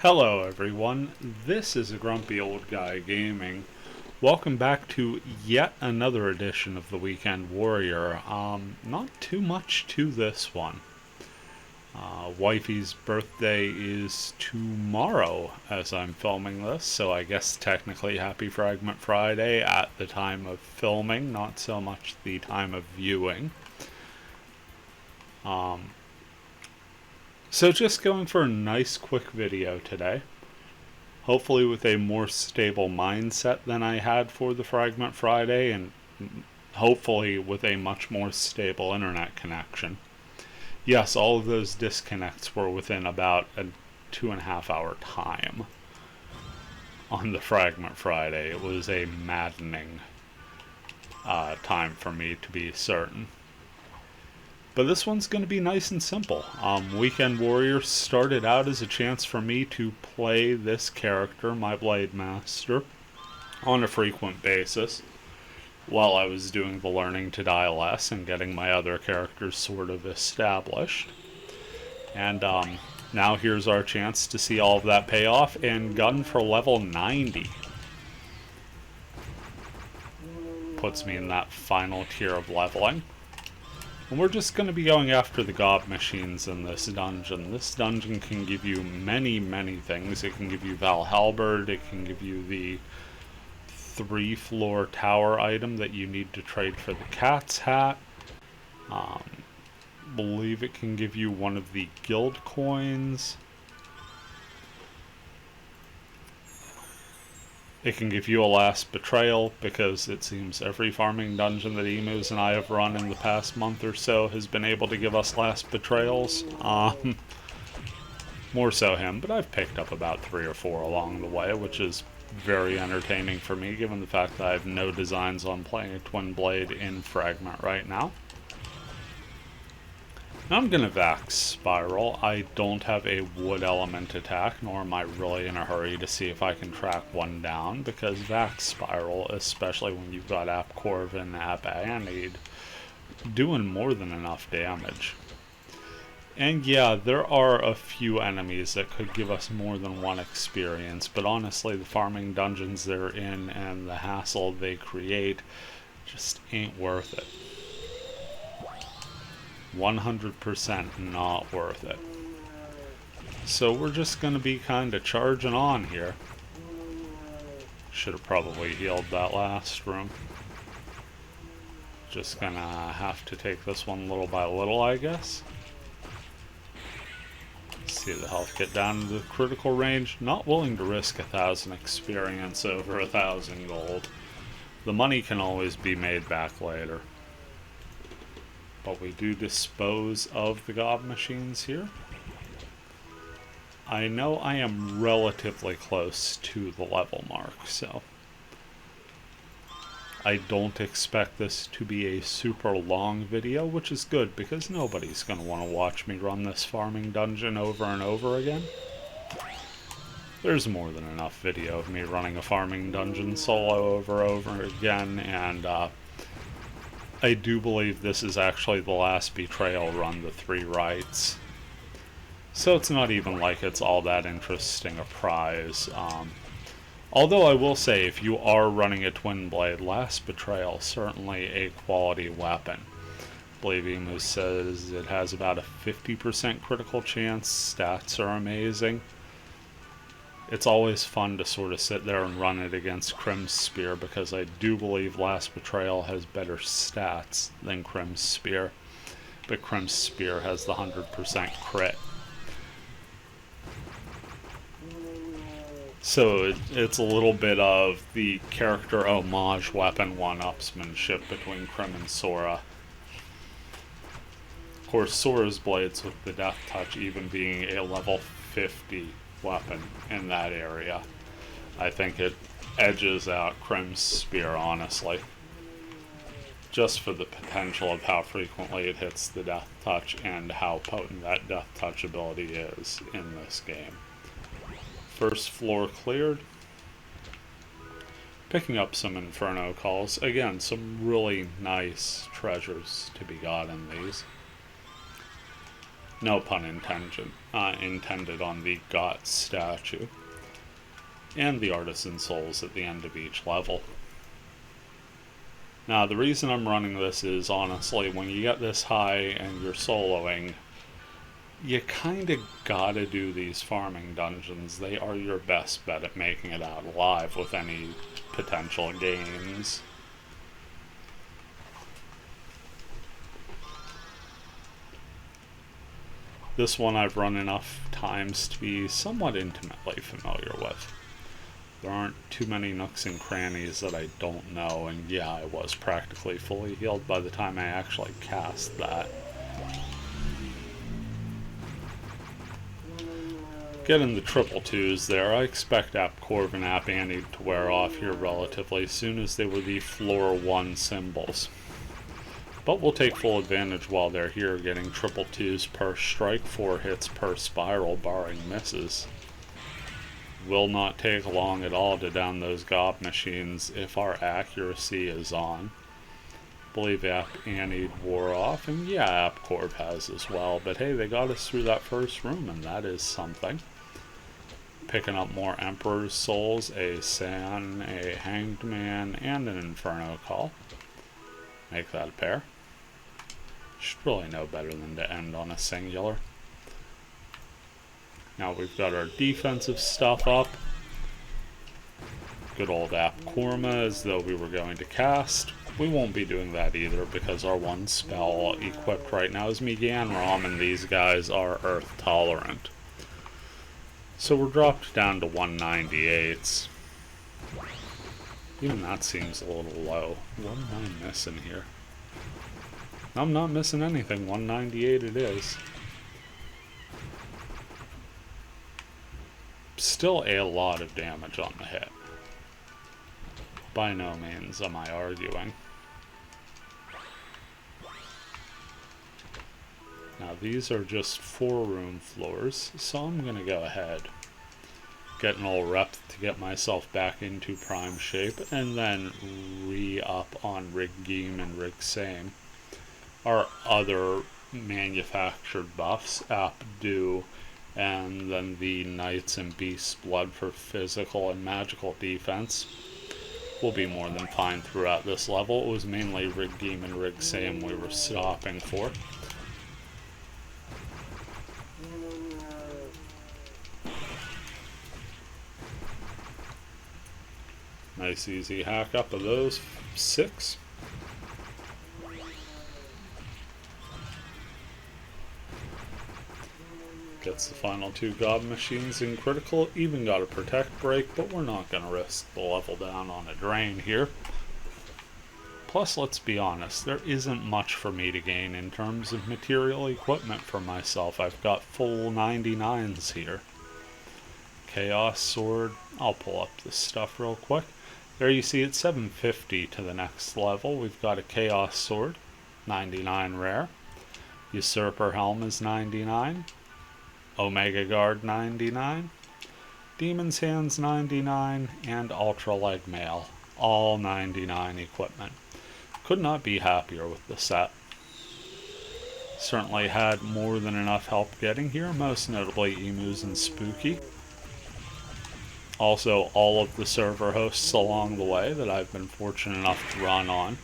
Hello everyone, this is a Grumpy Old Guy Gaming. Welcome back to yet another edition of the Weekend Warrior. Not too much to this one. Wifey's birthday is tomorrow as I'm filming this, so I guess technically Happy Fragment Friday at the time of filming, not so much the time of viewing. So just going for a nice quick video today. Hopefully with a more stable mindset than I had for the Fragment Friday, and hopefully with a much more stable internet connection. Yes, all of those disconnects were within about a 2.5 hour time on the Fragment Friday. It was a maddening time for me, to be certain. But this one's going to be nice and simple. Weekend Warrior started out as a chance for me to play this character, my Blademaster, on a frequent basis while I was doing the learning to die less and getting my other characters sort of established. And now here's our chance to see all of that pay off and gun for level 90. Puts me in that final tier of leveling. And we're just going to be going after the gob machines in this dungeon. This dungeon can give you many, many things. It can give you Val Halberd, it can give you the 3-floor tower item that you need to trade for the cat's hat. Believe it can give you one of the guild coins. It can give you a last betrayal, because it seems every farming dungeon that Emus and I have run in the past month or so has been able to give us last betrayals. More so him, but I've picked up about 3 or 4 along the way, which is very entertaining for me, given the fact that I have no designs on playing a twin blade in Fragment right now. I'm going to Vax Spiral. I don't have a wood element attack, nor am I really in a hurry to see if I can track one down, because Vax Spiral, especially when you've got App Corv and App Anid, doing more than enough damage. And yeah, there are a few enemies that could give us more than one experience, but honestly the farming dungeons they're in and the hassle they create just ain't worth it. 100% not worth it. So we're just going to be kind of charging on here. Should have probably healed that last room. Just gonna have to take this one little by little, I guess. See the health get down to the critical range. Not willing to risk 1,000 experience over 1,000 gold. The money can always be made back later. But we do dispose of the gob machines here. I know I am relatively close to the level mark, so I don't expect this to be a super long video, which is good because nobody's going to want to watch me run this farming dungeon over and over again. There's more than enough video of me running a farming dungeon solo over and over again, and I do believe this is actually the last betrayal run, the 3 rights. So it's not even like it's all that interesting a prize. Although I will say, if you are running a twin blade, last betrayal certainly a quality weapon. I believe Emu says it has about a 50% critical chance. Stats are amazing. It's always fun to sort of sit there and run it against Crim's Spear, because I do believe Last Betrayal has better stats than Crim's Spear, but Crim's Spear has the 100% crit. So it's a little bit of the character homage weapon one-upsmanship between Crim and Sora. Of course, Sora's blades with the Death Touch even being a level 50 weapon in that area, I think it edges out Crim's Spear, honestly. Just for the potential of how frequently it hits the Death Touch and how potent that Death Touch ability is in this game. First floor cleared. Picking up some Inferno calls. Again, some really nice treasures to be got in these. No pun intended on the got statue. And the artisan souls at the end of each level. Now, the reason I'm running this is, honestly, when you get this high and you're soloing, you kind of gotta do these farming dungeons. They are your best bet at making it out alive with any potential gains. This one I've run enough times to be somewhat intimately familiar with. There aren't too many nooks and crannies that I don't know, and yeah, I was practically fully healed by the time I actually cast that. Getting the triple twos there, I expect App Corv and App Annie to wear off here relatively soon, as they were the floor 1 symbols. But we'll take full advantage while they're here, getting triple twos per strike, 4 hits per spiral, barring misses. Will not take long at all to down those gob machines if our accuracy is on. I believe App Annie wore off, and yeah, App Corv has as well, but hey, they got us through that first room, and that is something. Picking up more Emperor's Souls, a San, a Hanged Man, and an Inferno Call. Make that a pair. Should really know better than to end on a singular. Now we've got our defensive stuff up. Good old App Korma, as though we were going to cast. We won't be doing that either, because our one spell equipped right now is Migan Rom, and these guys are Earth tolerant. So we're dropped down to 198s. Even that seems a little low. What am I missing here? I'm not missing anything. 198 it is. Still a lot of damage on the hit. By no means am I arguing. Now these are just 4-room floors, so I'm going to go ahead, get an old rep to get myself back into prime shape, and then re-up on Rig Geem and Rig Same. Our other manufactured buffs, App Do, and then the Knights and Beasts Blood for physical and magical defense, will be more than fine throughout this level. It was mainly Rig Geem and Rig Same we were stopping for. Nice easy hack up of those 6. Gets the final 2 gob machines in critical. Even got a protect break, but we're not going to risk the level down on a drain here. Plus, let's be honest, there isn't much for me to gain in terms of material equipment for myself. I've got full 99s here. Chaos Sword. I'll pull up this stuff real quick. There you see it's 750 to the next level. We've got a Chaos Sword, 99 rare. Usurper Helm is 99. Omega Guard 99. Demon's Hands 99. And Ultra Leg Mail, all 99 equipment. Could not be happier with the set. Certainly had more than enough help getting here, most notably Emus and Spooky. Also, all of the server hosts along the way that I've been fortunate enough to run on.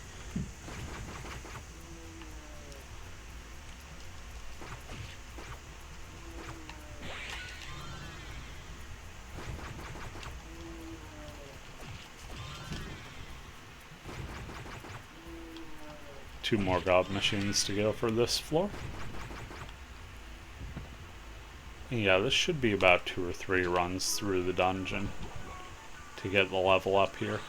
Two more gob machines to go for this floor. Yeah, this should be about 2 or 3 runs through the dungeon to get the level up here.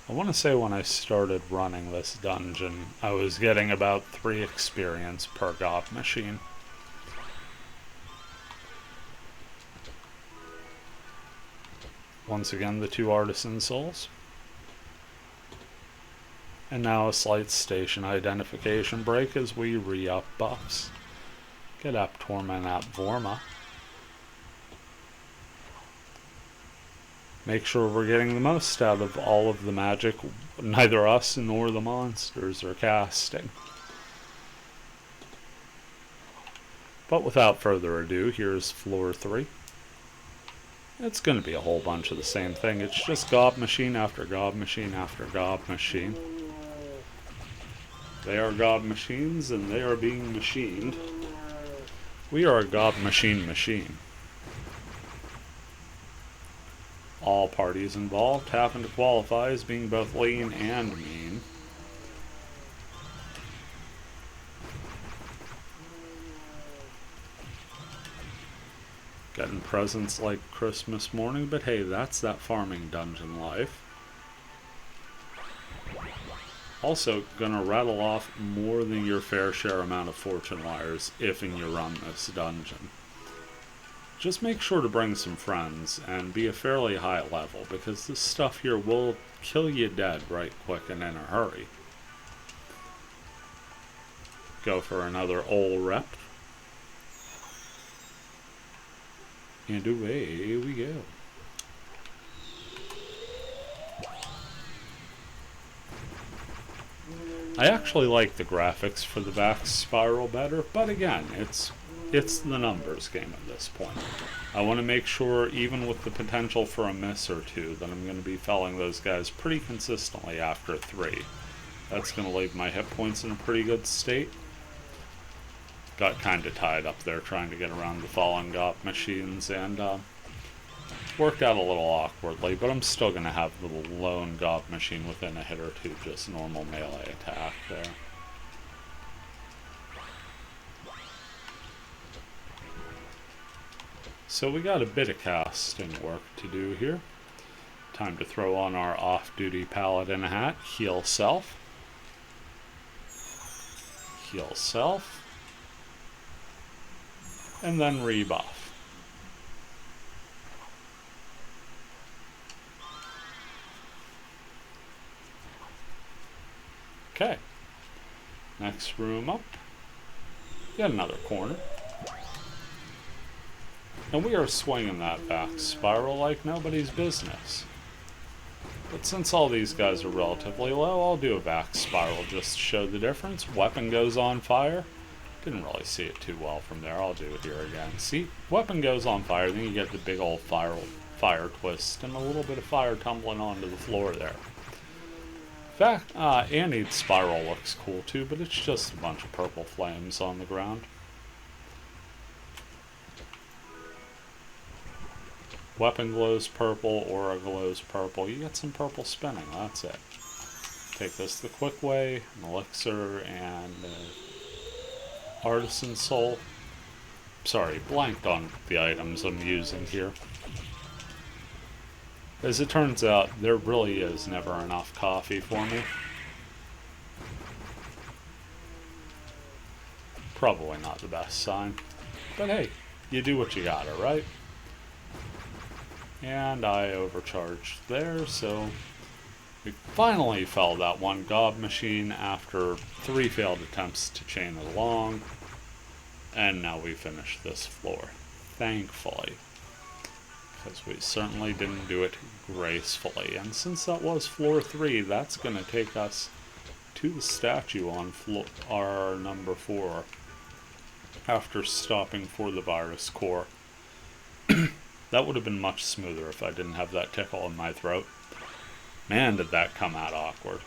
I want to say when I started running this dungeon, I was getting about 3 experience per gob machine. Once again, the 2 artisan souls. And now a slight station identification break as we re-up buffs. Get up Torment, up Vorma. Make sure we're getting the most out of all of the magic neither us nor the monsters are casting. But without further ado, here's floor 3. It's going to be a whole bunch of the same thing. It's just gob machine after gob machine after gob machine. They are gob machines and they are being machined. We are a gob machine machine. All parties involved happen to qualify as being both lean and mean. Getting presents like Christmas morning, but hey, that's that farming dungeon life. Also, gonna rattle off more than your fair share amount of fortune wires if and you run this dungeon. Just make sure to bring some friends and be a fairly high level, because this stuff here will kill you dead right quick and in a hurry. Go for another ol' rep. And away we go. I actually like the graphics for the back spiral better, but again, it's the numbers game at this point. I want to make sure, even with the potential for a miss or two, that I'm going to be felling those guys pretty consistently after 3. That's going to leave my hit points in a pretty good state. Got kind of tied up there trying to get around the fallen gob machines, and worked out a little awkwardly, but I'm still going to have the lone gob machine within a hit or two, just normal melee attack there. So we got a bit of casting work to do here. Time to throw on our off-duty paladin hat. Heal self. Heal self. And then rebuff. Okay. Next room up. Yet another corner. And we are swinging that back spiral like nobody's business. But since all these guys are relatively low, I'll do a back spiral just to show the difference. Weapon goes on fire. Didn't really see it too well from there. I'll do it here again. See, weapon goes on fire, then you get the big old fire twist and a little bit of fire tumbling onto the floor there. In fact, Annie's spiral looks cool too, but it's just a bunch of purple flames on the ground. Weapon glows purple, aura glows purple. You get some purple spinning, that's it. Take this the quick way, an elixir, and artisan soul. Sorry, blanked on the items I'm using here. As it turns out, there really is never enough coffee for me. Probably not the best sign. But hey, you do what you gotta, right? And I overcharged there, so we finally fell that one gob machine after 3 failed attempts to chain it along. And now we finished this floor, thankfully. Because we certainly didn't do it gracefully. And since that was floor 3, that's going to take us to the statue on floor number 4. After stopping for the virus core. That would have been much smoother if I didn't have that tickle in my throat. Man, did that come out awkward.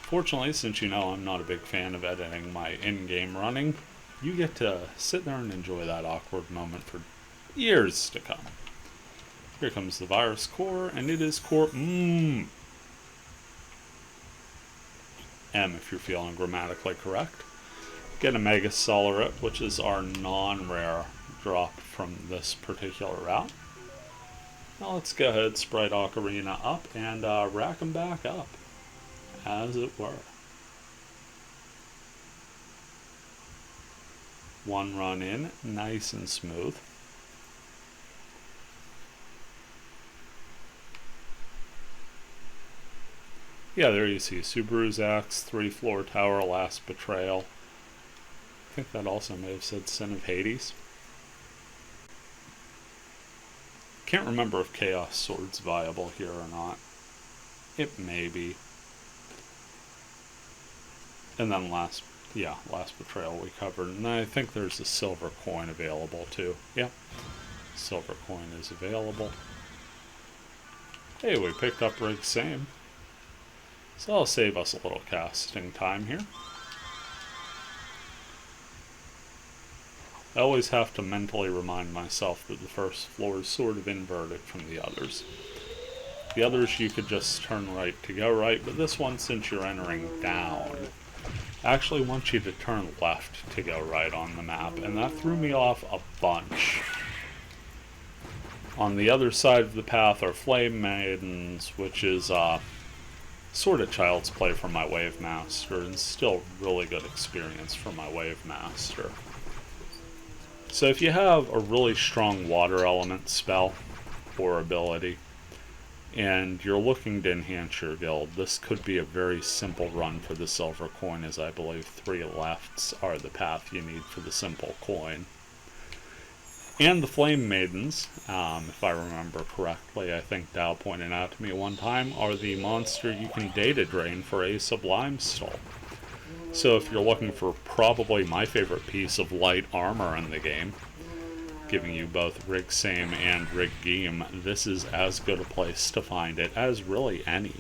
Fortunately, since you know I'm not a big fan of editing my in-game running, you get to sit there and enjoy that awkward moment for years to come. Here comes the virus core, and it is core M if you're feeling grammatically correct. Get a Mega Solaret, which is our non-rare drop from this particular route. Now let's go ahead, Sprite Ocarina up, and rack them back up, as it were. One run in, nice and smooth. Yeah, there you see Subaru's Axe, 3-floor tower, last betrayal. I think that also may have said Sin of Hades. Can't remember if Chaos Sword's viable here or not. It may be. And then last betrayal we covered. And I think there's a silver coin available too. Yep. Silver coin is available. Hey, we picked up Rig Same. So I'll save us a little casting time here. I always have to mentally remind myself that the first floor is sort of inverted from the others. The others you could just turn right to go right, but this one, since you're entering down, actually wants you to turn left to go right on the map, and that threw me off a bunch. On the other side of the path are Flame Maidens, which is sort of child's play for my Wave Master, and still really good experience for my Wave Master. So if you have a really strong water element spell or ability, and you're looking to enhance your guild, this could be a very simple run for the silver coin, as I believe 3 lefts are the path you need for the simple coin. And the Flame Maidens, if I remember correctly, I think Dow pointed out to me one time, are the monster you can data drain for a Sublime Stole. So if you're looking for probably my favorite piece of light armor in the game, giving you both Rig Same and Rig Geem, this is as good a place to find it as really any.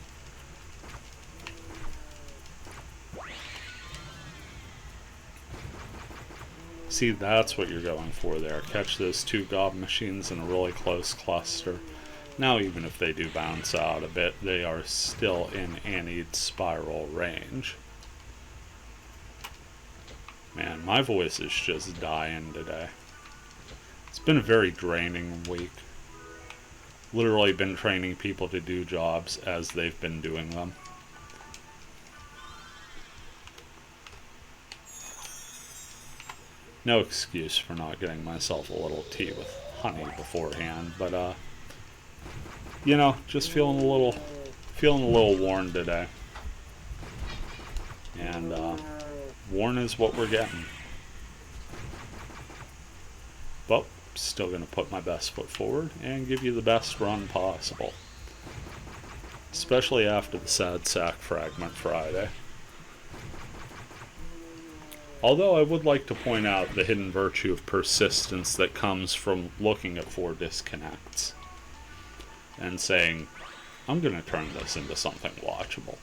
See, that's what you're going for there. Catch those 2 gob machines in a really close cluster. Now even if they do bounce out a bit, they are still in Anid spiral range. Man, my voice is just dying today. It's been a very draining week. Literally been training people to do jobs as they've been doing them. No excuse for not getting myself a little tea with honey beforehand, but you know, just feeling a little worn today. And worn is what we're getting. But still going to put my best foot forward and give you the best run possible. Especially after the Sad Sack Fragment Friday. Although I would like to point out the hidden virtue of persistence that comes from looking at 4 disconnects and saying, I'm going to turn this into something watchable.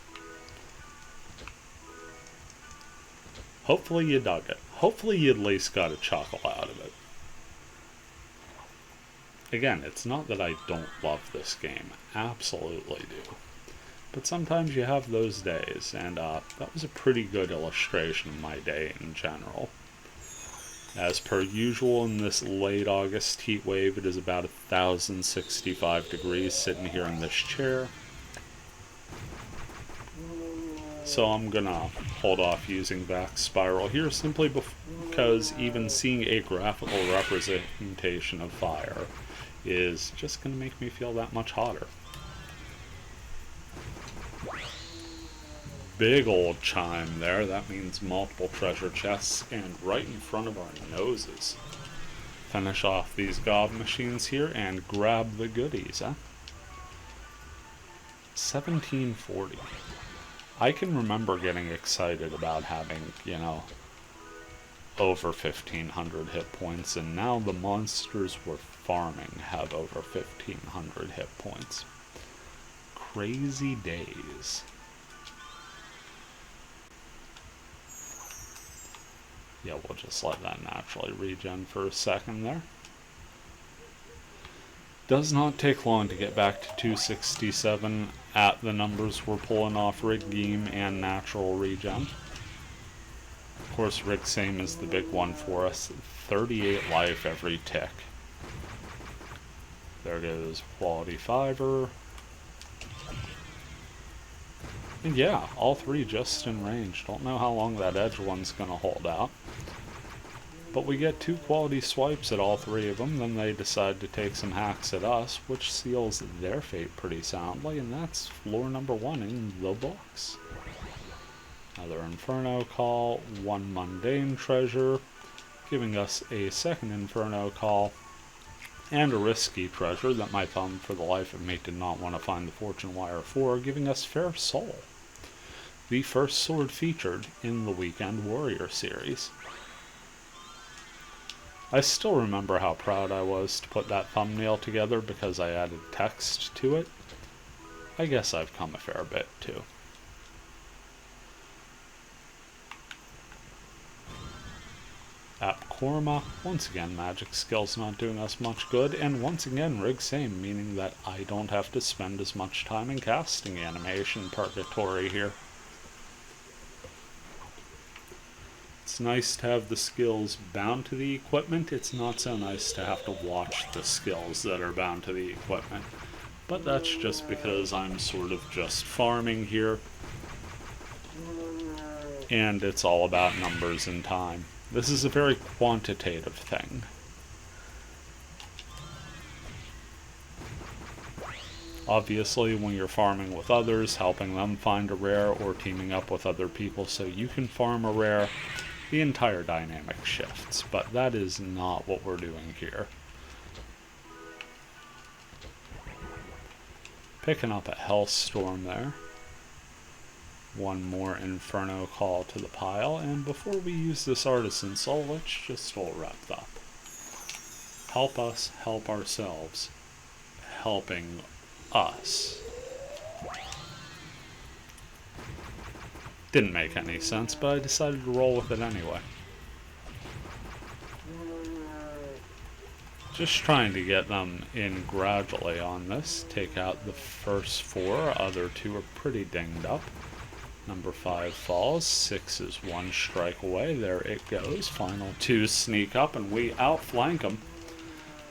Hopefully you dug it. Hopefully you at least got a chuckle out of it. Again, it's not that I don't love this game. Absolutely do. But sometimes you have those days, and that was a pretty good illustration of my day in general. As per usual in this late August heat wave, it is about 1,065 degrees sitting here in this chair. So I'm gonna hold off using back spiral here simply because even seeing a graphical representation of fire is just gonna make me feel that much hotter. Big old chime there. That means multiple treasure chests and right in front of our noses. Finish off these gob machines here and grab the goodies, huh? 1740. I can remember getting excited about having, you know, over 1,500 hit points, and now the monsters we're farming have over 1,500 hit points. Crazy days. Yeah, we'll just let that naturally regen for a second there. Does not take long to get back to 267 at the numbers we're pulling off Rig Geem and natural regen. Of course, Rig Same is the big one for us. 38 life every tick. There goes Quality Fiber. And yeah, all 3 just in range. Don't know how long that edge one's going to hold out. But we get 2 quality swipes at all 3 of them, then they decide to take some hacks at us, which seals their fate pretty soundly, and that's floor number 1 in the books. Another Inferno Call, 1 mundane treasure, giving us a second Inferno Call, and a risky treasure that my thumb for the life of me did not want to find the fortune wire for, giving us Fair Soul, the first sword featured in the Weekend Warrior series. I still remember how proud I was to put that thumbnail together because I added text to it. I guess I've come a fair bit too. App Korma, once again magic skills not doing us much good, and once again rig same, meaning that I don't have to spend as much time in casting animation purgatory here. It's nice to have the skills bound to the equipment. It's not so nice to have to watch the skills that are bound to the equipment. But that's just because I'm sort of just farming here, and it's all about numbers and time. This is a very quantitative thing. Obviously, when you're farming with others, helping them find a rare, or teaming up with other people so you can farm a rare, the entire dynamic shifts, but that is not what we're doing here. Picking up a Hellstorm there. One more Inferno call to the pile, and before we use this Artisan Soul, let's just all wrap up. Help us help ourselves. Helping us. Didn't make any sense, but I decided to roll with it anyway. Just trying to get them in gradually on this. Take out the first 4, other 2 are pretty dinged up. Number 5 falls, 6 is 1 strike away, there it goes. Final 2 sneak up and we outflank them.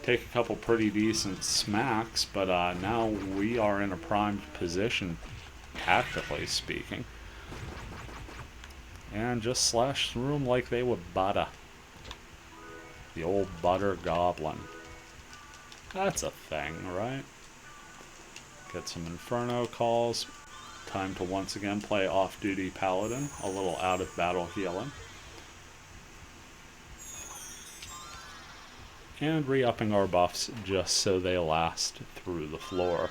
Take a couple pretty decent smacks, but now we are in a primed position, tactically speaking. And just slash through them like they were butter. The old butter goblin. That's a thing, right? Get some Inferno calls. Time to once again play off-duty paladin, a little out-of-battle healing. And re-upping our buffs just so they last through the floor.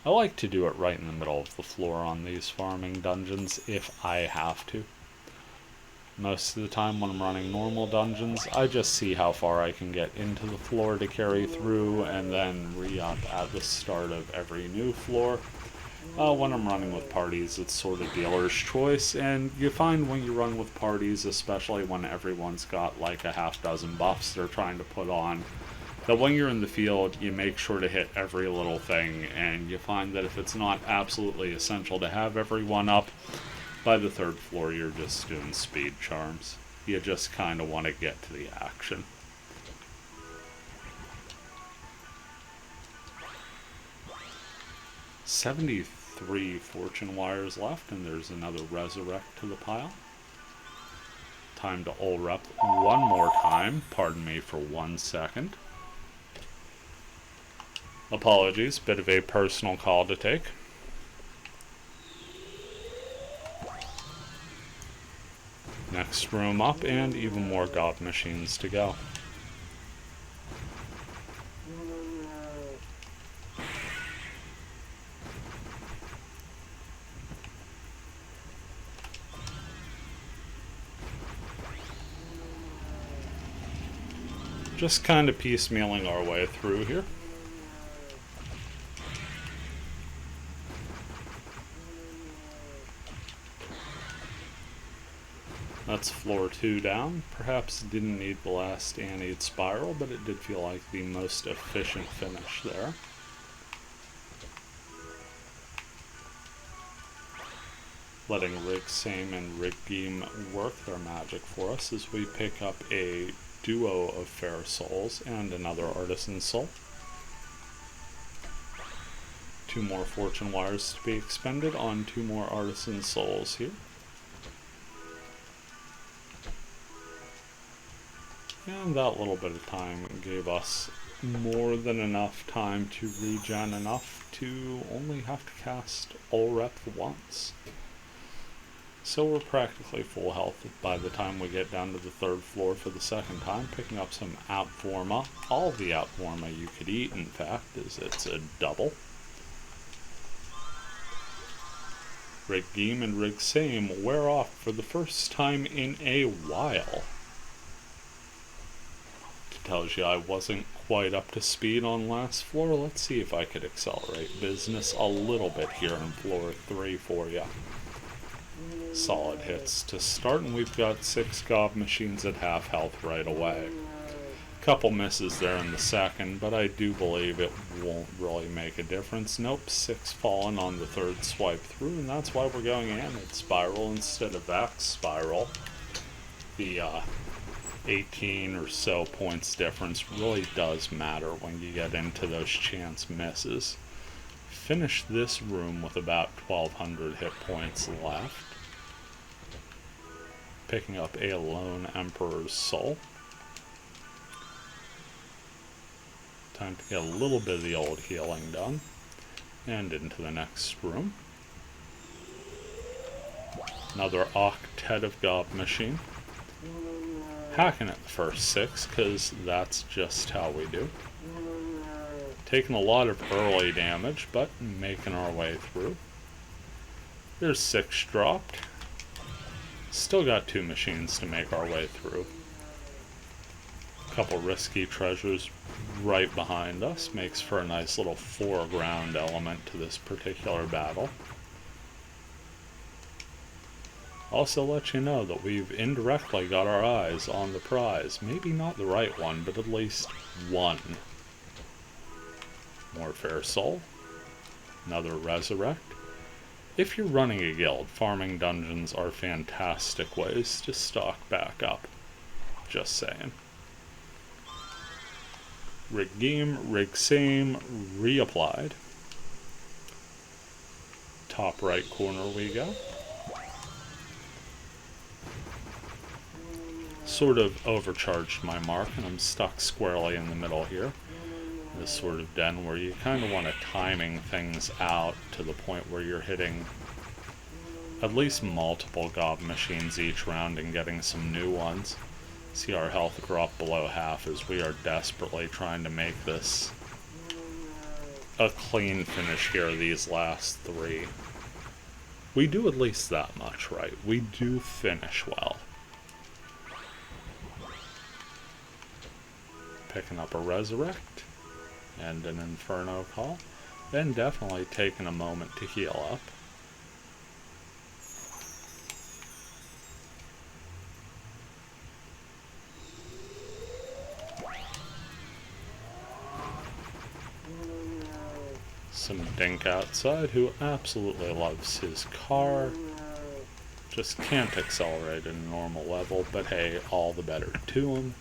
I like to do it right in the middle of the floor on these farming dungeons if I have to. Most of the time when I'm running normal dungeons, I just see how far I can get into the floor to carry through and then re-up at the start of every new floor. When I'm running with parties, it's sort of dealer's choice, and you find when you run with parties, especially when everyone's got like a half dozen buffs they're trying to put on, that when you're in the field, you make sure to hit every little thing, and you find that if it's not absolutely essential to have everyone up, by the 3rd floor you're just doing speed charms. You just kind of want to get to the action. $73 fortune wires left, and there's another resurrect to the pile. Time to ult rep one more time. Pardon me for 1 second. Apologies, bit of a personal call to take. Next room up, and even more god machines to go. Just kind of piecemealing our way through here. That's floor 2 down. Perhaps didn't need Blast and need Spiral, but it did feel like the most efficient finish there. Letting Rig Same and Rig Geem work their magic for us as we pick up a duo of Fair Souls and another Artisan Soul. 2 more Fortune Wires to be expended on 2 more Artisan Souls here. And that little bit of time gave us more than enough time to regen enough to only have to cast Ult Rep once. So we're practically full health by the time we get down to the 3rd floor for the 2nd time, picking up some Outforma. All the Outforma you could eat, in fact, as it's a double. Redeem and Rigsame wear off for the first time in a while. It tells you I wasn't quite up to speed on last floor. Let's see if I could accelerate business a little bit here on floor 3 for you. Solid hits to start, and we've got 6 gob machines at half health right away. Couple misses there in the 2nd, but I do believe it won't really make a difference. Nope, 6 fallen on the 3rd swipe through, and that's why we're going Anid Spiral instead of Vax Spiral. The 18 or so points difference really does matter when you get into those chance misses. Finish this room with about 1200 hit points left. Picking up a Lone Emperor's Soul. Time to get a little bit of the old healing done. And into the next room. Another octet of gob machine. Hacking at the first 6, because that's just how we do. Taking a lot of early damage, but making our way through. There's 6 dropped. Still got 2 machines to make our way through. Couple risky treasures right behind us. Makes for a nice little foreground element to this particular battle. Also let you know that we've indirectly got our eyes on the prize. Maybe not the right one, but at least one. More Fair Soul. Another Resurrect. If you're running a guild, farming dungeons are fantastic ways to stock back up. Just saying. Redeem, Rigsame, reapplied. Top right corner we go. Sort of overcharged my mark, and I'm stuck squarely in the middle here. This sort of den where you kind of want to timing things out to the point where you're hitting at least multiple gob machines each round and getting some new ones. See our health drop below half as we are desperately trying to make this a clean finish here, these last 3. We do at least that much right. We do finish well. Picking up a Resurrect and an Inferno Call. Then definitely taking a moment to heal up. Some dink outside who absolutely loves his car. Just can't accelerate at a normal level, but hey, all the better to him.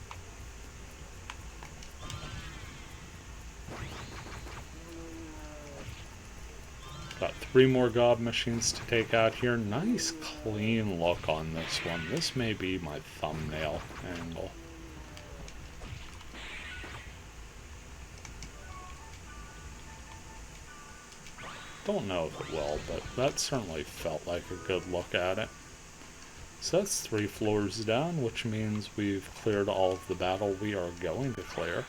Got 3 more gob machines to take out here. Nice clean look on this one. This may be my thumbnail angle. Don't know if it will, but that certainly felt like a good look at it. So that's 3 floors down, which means we've cleared all of the battle we are going to clear.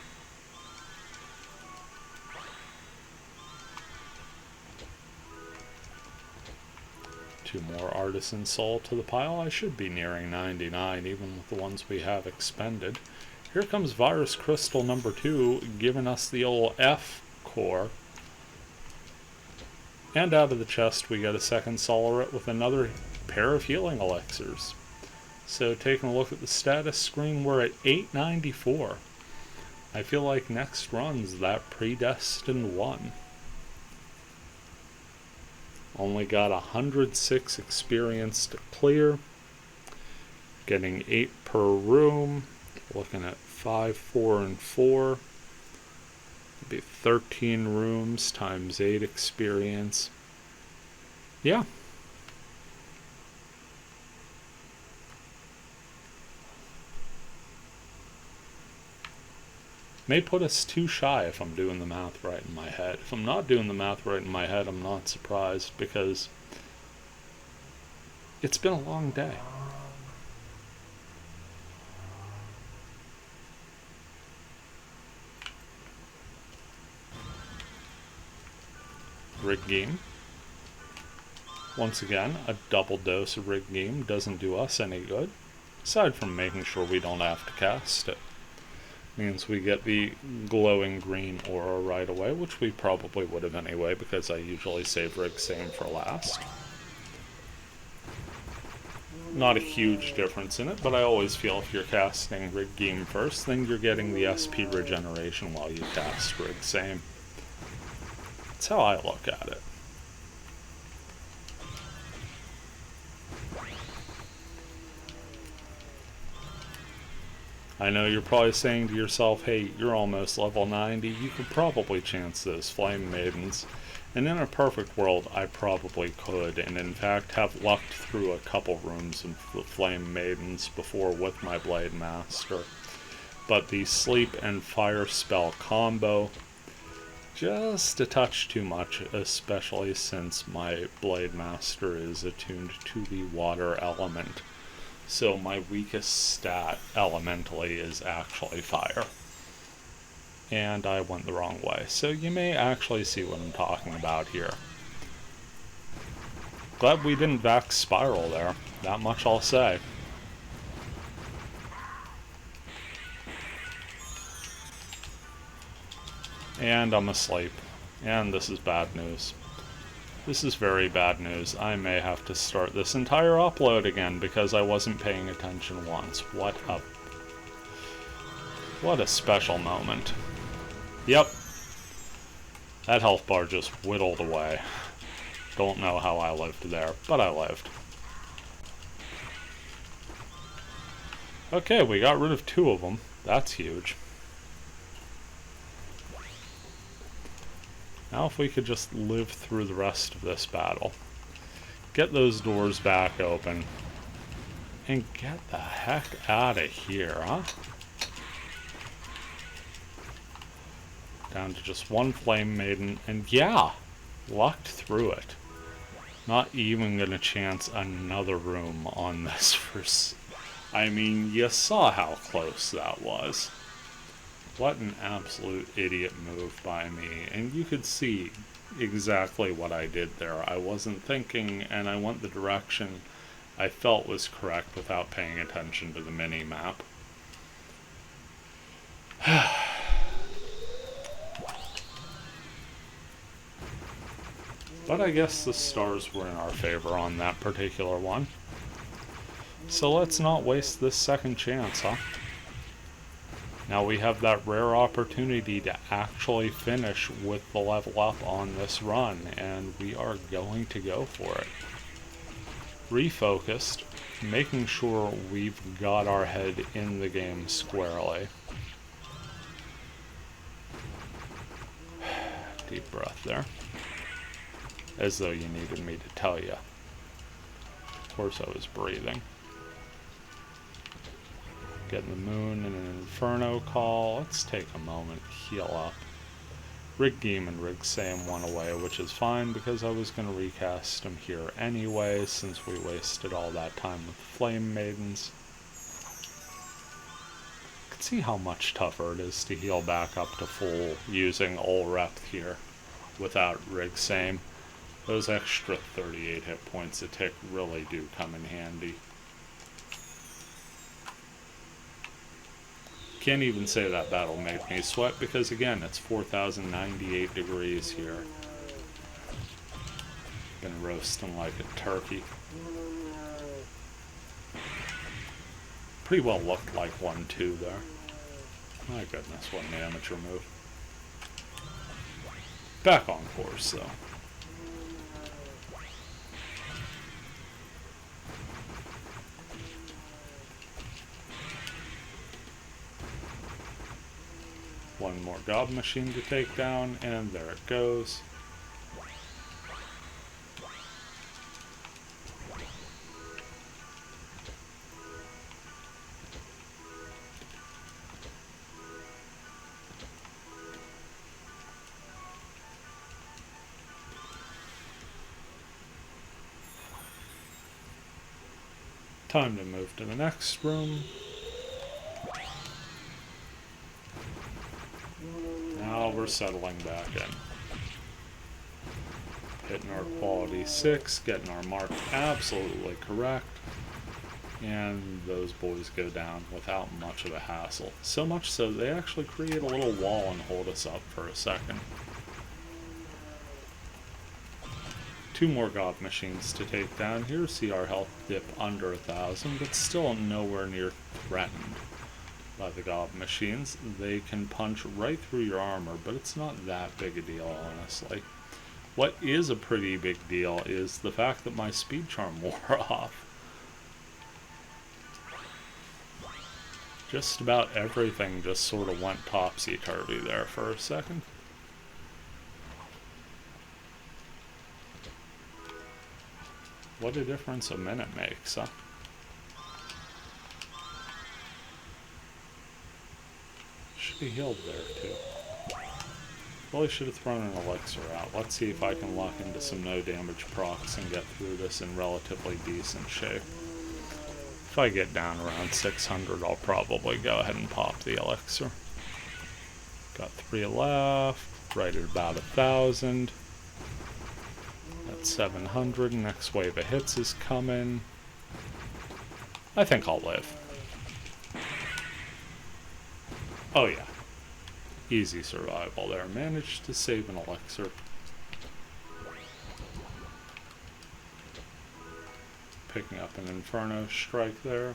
Two more Artisan Soul to the pile. I should be nearing 99, even with the ones we have expended. Here comes Virus Crystal number 2, giving us the old F core. And out of the chest we get a second Solaret with another pair of healing elixirs. So taking a look at the status screen, we're at 894. I feel like next run's that predestined one. Only got 106 experience to clear. Getting 8 per room. Looking at 5, 4, and 4. It'd be 13 rooms times 8 experience. Yeah. May put us too shy if I'm doing the math right in my head. If I'm not doing the math right in my head, I'm not surprised, because It's been a long day. Rig game. Once again, a double dose of rig game doesn't do us any good, aside from making sure we don't have to cast it. Means we get the glowing green aura right away, which we probably would have anyway, because I usually save rig same for last. Not a huge difference in it, but I always feel if you're casting rig game first, then you're getting the SP regeneration while you cast rig same. That's how I look at it. I know you're probably saying to yourself, hey, you're almost level 90, you could probably chance those Flame Maidens. And in a perfect world, I probably could, and in fact have lucked through a couple rooms of Flame Maidens before with my Blademaster. But the Sleep and Fire spell combo, just a touch too much, especially since my Blademaster is attuned to the water element. So my weakest stat elementally is actually fire. And I went the wrong way. So you may actually see what I'm talking about here. Glad we didn't back spiral there. That much I'll say. And I'm asleep. And this is bad news. This is very bad news. I may have to start this entire upload again because I wasn't paying attention once. What a special moment. Yep. That health bar just whittled away. Don't know how I lived there, but I lived. Okay, we got rid of 2 of them. That's huge. Now if we could just live through the rest of this battle. Get those doors back open. And get the heck out of here, huh? Down to just 1 Flame Maiden, and yeah, lucked through it. Not even gonna chance another room on this first. I mean, you saw how close that was. What an absolute idiot move by me, and you could see exactly what I did there. I wasn't thinking, and I went the direction I felt was correct without paying attention to the mini-map. But I guess the stars were in our favor on that particular one. So let's not waste this second chance, huh? Now we have that rare opportunity to actually finish with the level up on this run, and we are going to go for it. Refocused, making sure we've got our head in the game squarely. Deep breath there. As though you needed me to tell you. Of course I was breathing. Getting the moon and an inferno call. Let's take a moment, heal up. Rig Game and Rig Same went away, which is fine because I was going to recast them here anyway since we wasted all that time with Flame Maidens. You can see how much tougher it is to heal back up to full using all rep here without Rig Same. Those extra 38 hit points a tick really do come in handy. Can't even say that battle made me sweat because again, it's 4,098 degrees here. Been roasting like a turkey. Pretty well looked like 1-2 there. My goodness, what an amateur move. Back on course though. One more gob machine to take down, and there it goes. Time to move to the next room. Now we're settling back in. Hitting our quality 6, getting our mark absolutely correct. And those boys go down without much of a hassle. So much so they actually create a little wall and hold us up for a second. 2 more gob machines to take down here. See our health dip under 1,000, but still nowhere near threatened by the gob machines. They can punch right through your armor, but it's not that big a deal, honestly. What is a pretty big deal is the fact that my speed charm wore off. Just about everything just sort of went topsy-turvy there for a second. What a difference a minute makes, huh? Should be healed there, too. Probably should have thrown an elixir out. Let's see if I can lock into some no damage procs and get through this in relatively decent shape. If I get down around 600, I'll probably go ahead and pop the elixir. Got 3 left, right at about 1,000. That's 700. Next wave of hits is coming. I think I'll live. Oh yeah. Easy survival there. Managed to save an elixir. Picking up an Inferno strike there.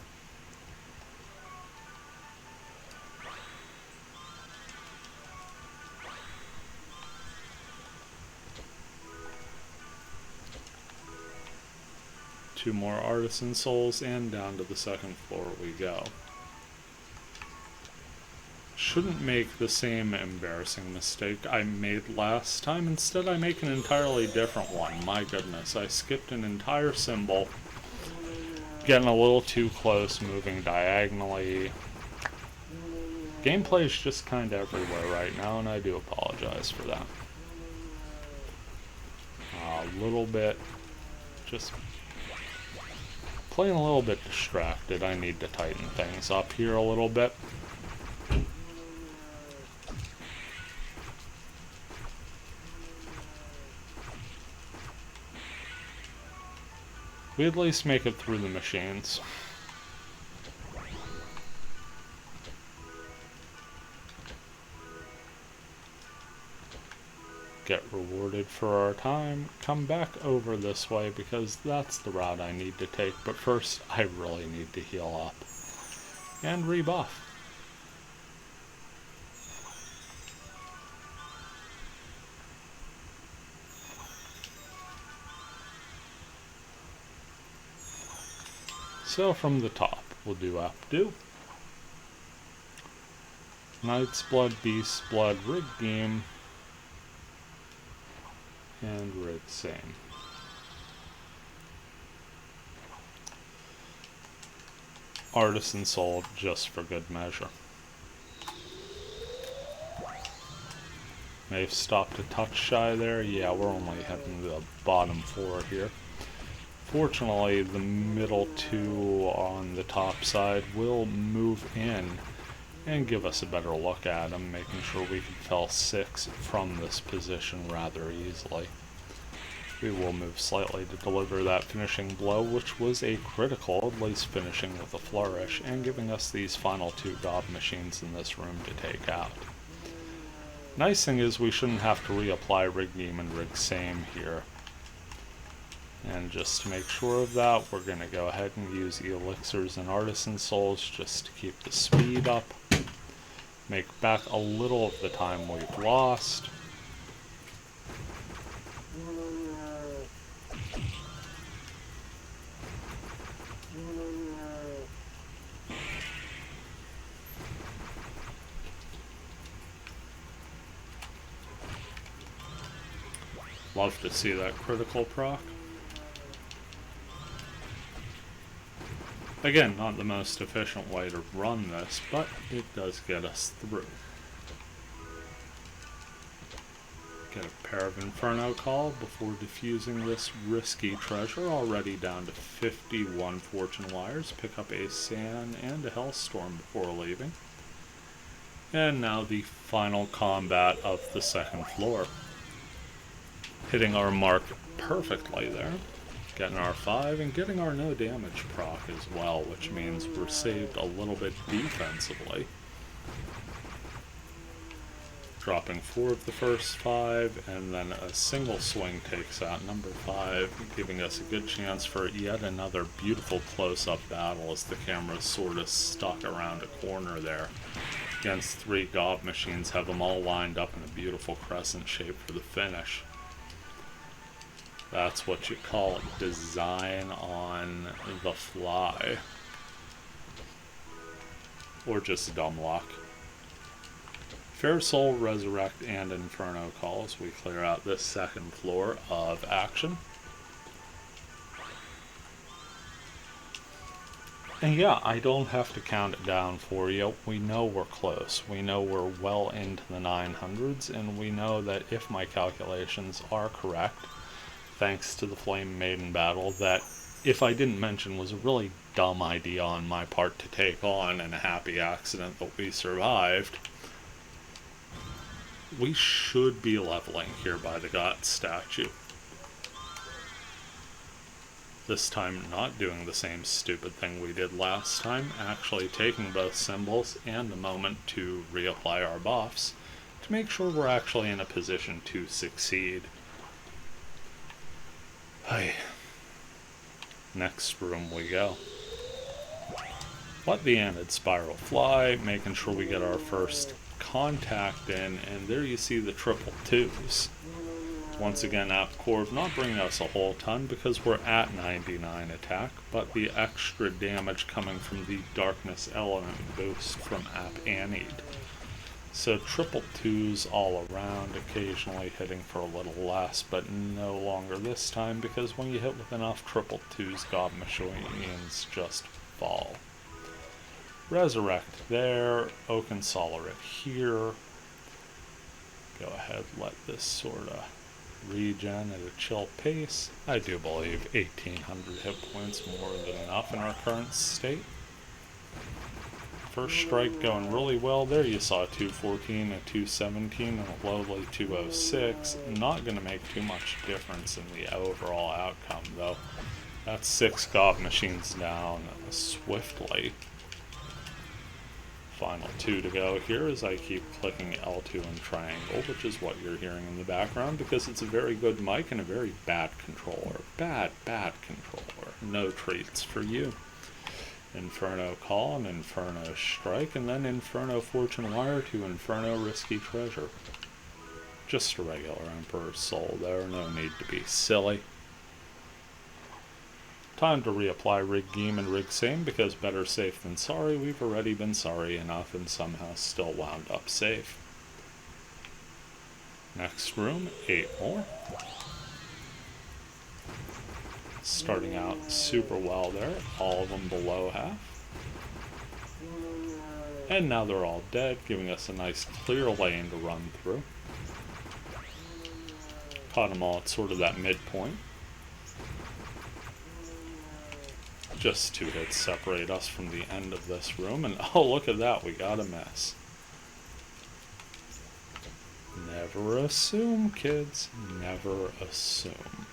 Two more Artisan Souls, and down to the second floor we go. Shouldn't make the same embarrassing mistake I made last time. Instead, I make an entirely different one. My goodness, I skipped an entire symbol. Getting a little too close, moving diagonally. Gameplay is just kind of everywhere right now, and I do apologize for that. A little bit, just playing a little bit distracted. I need to tighten things up here a little bit. We at least make it through the machines. Get rewarded for our time. Come back over this way because that's the route I need to take. But first, I really need to heal up and rebuff. So from the top, we'll do updo. Knight's Blood, Beast's Blood, Rig Game, and Rig Same. Artisan Soul, just for good measure. May have stopped a touch shy there. Yeah, we're only heading to the bottom 4 here. Fortunately, the middle 2 on the top side will move in and give us a better look at them, making sure we can fell 6 from this position rather easily. We will move slightly to deliver that finishing blow, which was a critical, at least finishing with a flourish, and giving us these final 2 gob machines in this room to take out. Nice thing is we shouldn't have to reapply Rig Game and Rig Same here. And just to make sure of that, we're going to go ahead and use Elixirs and Artisan Souls just to keep the speed up. Make back a little of the time we've lost. Love to see that critical proc. Again, not the most efficient way to run this, but it does get us through. Get a pair of Inferno Call before defusing this risky treasure, already down to 51 Fortune Wires. Pick up a Sand and a Hellstorm before leaving. And now the final combat of the second floor. Hitting our mark perfectly there. Getting our 5 and getting our no damage proc as well, which means we're saved a little bit defensively. Dropping 4 of the first 5, and then a single swing takes out number 5, giving us a good chance for yet another beautiful close-up battle as the camera's sort of stuck around a corner there. Against 3 gob machines, have them all lined up in a beautiful crescent shape for the finish. That's what you call design on the fly. Or just dumb luck. Fair Soul, Resurrect, and Inferno Calls. We clear out this second floor of action. And yeah, I don't have to count it down for you. We know we're close. We know we're well into the 900s, and we know that if my calculations are correct, thanks to the Flame Maiden battle, that if I didn't mention was a really dumb idea on my part to take on, and a happy accident that we survived, we should be leveling here by the God statue. This time not doing the same stupid thing we did last time, actually taking both symbols and a moment to reapply our buffs to make sure we're actually in a position to succeed. Hey. Next room we go. Let the Anid Spiral fly, making sure we get our first contact in, and there you see the triple 2s. Once again, AppCorv not bringing us a whole ton because we're at 99 attack, but the extra damage coming from the Darkness Element boost from App Anid. So triple 2s all around, occasionally hitting for a little less, but no longer this time, because when you hit with enough triple 2s, gob machines just fall. Resurrect there, Oaken Solarit here. Go ahead, let this sort of regen at a chill pace. I do believe 1800 hit points more than enough in our current state. First strike going really well there. You saw a 214, a 217, and a lowly 206. Not going to make too much difference in the overall outcome, though. That's 6 gob machines down swiftly. Final 2 to go here as I keep clicking L2 and triangle, which is what you're hearing in the background, because it's a very good mic and a very bad controller. Bad controller. No treats for you. Inferno Call and Inferno Strike, and then Inferno Fortune Wire to Inferno Risky Treasure. Just a regular Emperor's Soul there, no need to be silly. Time to reapply Rig Geem and Rig Same, because better safe than sorry. We've already been sorry enough and somehow still wound up safe. Next room, 8 more. Starting out super well there, all of them below half. And now they're all dead, giving us a nice clear lane to run through. Caught them all at sort of that midpoint. Just 2 hits separate us from the end of this room, and oh, look at that, we got a miss. Never assume, kids. Never assume.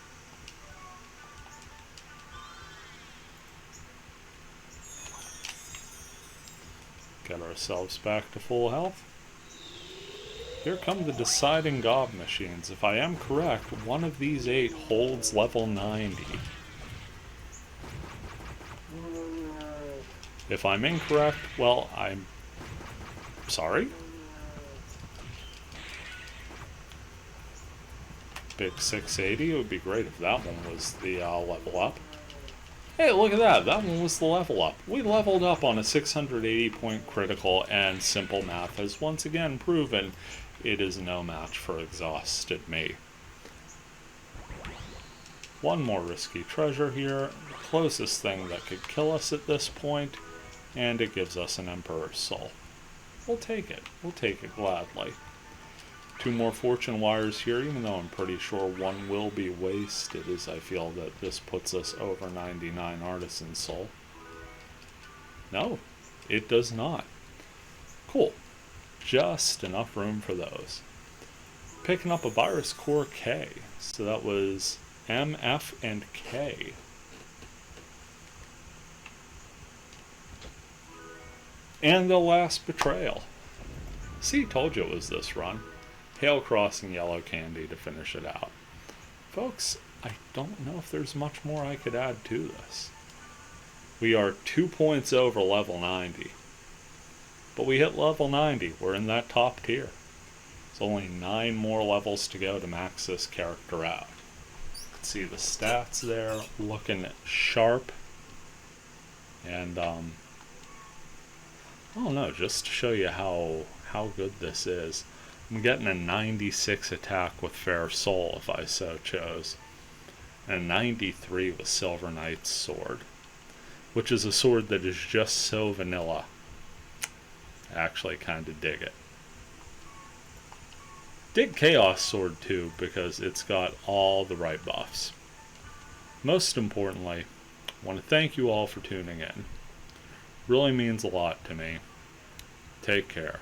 Get ourselves back to full health. Here come the deciding gob machines. If I am correct, one of these 8 holds level 90. If I'm incorrect, well, I'm sorry. Big 680, it would be great if that one was the level up. Hey, look at that, that one was the level up. We leveled up on a 680 point critical, and simple math has once again proven it is no match for exhausted me. One more risky treasure here, the closest thing that could kill us at this point, and it gives us an Emperor's Soul. We'll take it gladly. 2 more fortune wires here, even though I'm pretty sure one will be wasted, as I feel that this puts us over 99 artisan soul. No, it does not. Cool. Just enough room for those. Picking up a virus core K. So that was M, F, and K. And the last betrayal. See, told you it was this run. Hail Crossing Yellow Candy to finish it out. Folks, I don't know if there's much more I could add to this. We are 2 points over level 90. But we hit level 90. We're in that top tier. There's only 9 more levels to go to max this character out. You can see the stats there, looking sharp. And, I don't know, just to show you how good this is. I'm getting a 96 attack with Fair Soul if I so chose. And a 93 with Silver Knight's sword. Which is a sword that is just so vanilla. I actually kind of dig it. Dig Chaos Sword too, because it's got all the right buffs. Most importantly, I want to thank you all for tuning in. Really means a lot to me. Take care.